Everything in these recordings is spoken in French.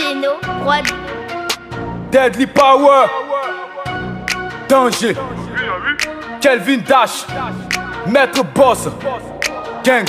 Zeno, Roi. Deadly Power, Danger, Kelvin Dash, Maître Boss, Gang.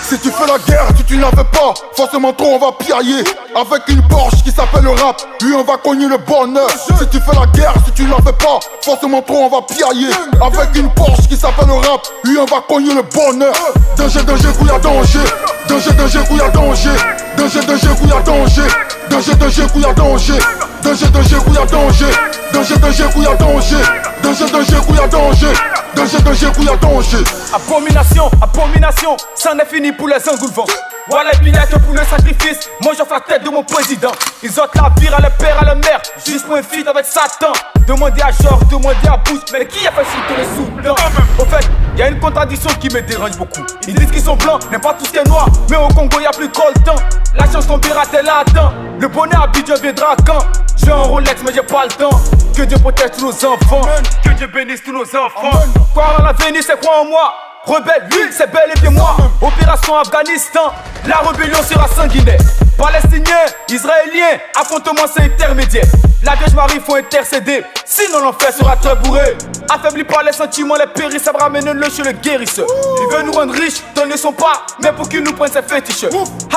Si tu fais la guerre, si tu n'en fais pas, forcément trop on va piailler. Avec une Porsche qui s'appelle le rap, lui on va cogner le bonheur. Si tu fais la guerre, si tu n'en fais pas, forcément trop on va piailler. Avec une Porsche qui s'appelle le rap, lui on va cogner le bonheur. Danger, danger, couille danger. Danger, danger, couille danger. Danger, danger, couille danger. Danger, danger, couille danger. Danger, danger, couille danger. Danger, danger, couille danger. Danger, danger, couille danger. Danger, danger, couille danger. Abomination, abomination, c'en est fini pour les engoulevants. Voilà les billets pour le sacrifice, moi j'offre la tête de mon président. Ils ôtent la vire à le père, à la mère, juste pour un feat avec Satan. Demandez à Georges, demandez à Bush, mais qui a fait chuter les Soudans? Au fait, y a une contradiction qui me dérange beaucoup. Ils disent qu'ils sont blancs, mais pas tous les noirs. Mais au Congo y'a plus coltan. La chanson pirate attend. Le bonheur à Bidjan viendra quand? J'ai un Rolex mais j'ai pas le temps. Que Dieu protège tous nos enfants. Que Dieu bénisse tous nos enfants. Croire en l'avenir c'est croire en moi. Rebelle, lui, c'est bel et bien moi. Opération Afghanistan, la rébellion sera sanguinaire. Palestiniens, Israéliens, affrontement c'est intermédiaire. La Vierge Marie faut intercéder, sinon l'enfer sera très bourré. Affaibli par les sentiments, les péris, ça va ramener le chez le guérisseur. Il veut nous rendre riches, donner son pas, mais pour qu'il nous prenne ses fétiches.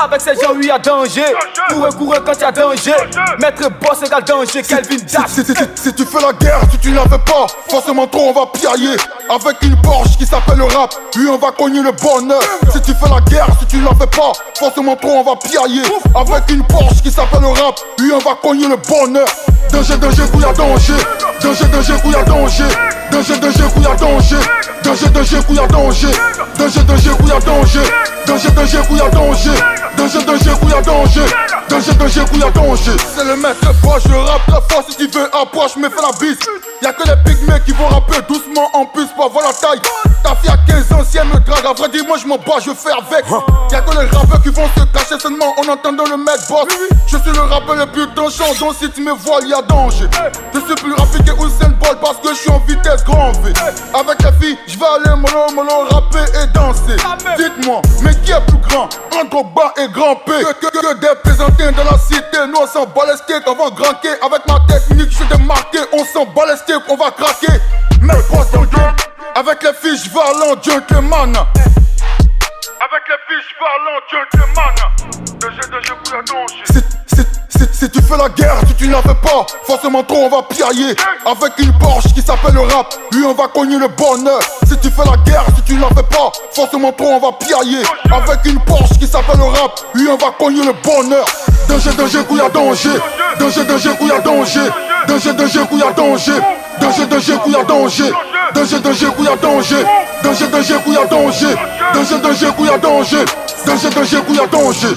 Avec ces gens, oui, y a danger. Courir quand y a danger. Maître Boss égale danger, Kelvin Dash. Si tu fais la guerre, si tu n'en fais pas, forcément trop on va piailler. Avec une Porsche qui s'appelle le rap, lui on va cogner le bonheur. Si tu fais la guerre, si tu n'en fais pas, forcément trop on va piailler. Avec une Porsche qui s'appelle le rap, lui on va cogner le bonheur. Danger, danger, couille danger. Danger, danger, couille danger. Danger, danger, couille danger. Danger, danger, couille danger. Danger, danger, couille danger. Danger, danger, couille danger. Danger, danger, couille danger. Danger, danger, couille danger. C'est le maître proche, je rappe très fort. Si tu veux approche, me fais la bise. Y'a que les pygmées qui vont rapper doucement, en plus pas voir la taille. Ta fille a 15 ans, si elle me drague, à vrai dire moi je m'en bats, je fais avec. Y'a que les rappeurs qui vont se cacher seulement en entendant le mec boss. Je suis le rappeur le plus tranchant, donc si tu me vois y'a danger. Je suis plus rapide que Usain Bolt parce que je suis en vitesse grand V. Avec les filles, je vais aller mollo, rapper et danser. Dites-moi, mais qui est plus grand entre bas et grand P? Que des plaisantés dans la cité, nous on s'en bat les steaks, on va granquer. Avec ma technique, je t'ai marqué, on s'en bat les steaks, on va craquer. Mais quoi dans le game? Avec les filles, je vais aller en gentleman. Avec les filles, je vais aller en gentleman. Danger, couille danger. Si tu fais la guerre, si tu n'en fais pas, forcément trop on va piailler. Avec une Porsche qui s'appelle le rap, lui on va cogner le bonheur. Si tu fais la guerre, si tu n'en fais pas, forcément trop on va piailler. Avec une Porsche qui s'appelle le rap, lui on va cogner le bonheur. Danger, danger, couille danger. Danger, danger, couille danger. Danger, danger, couille danger. Danger, danger, couille danger. Danger, danger, couille danger. Danger, danger, couille danger. Danger, danger, couille danger. Danger, danger, couille danger.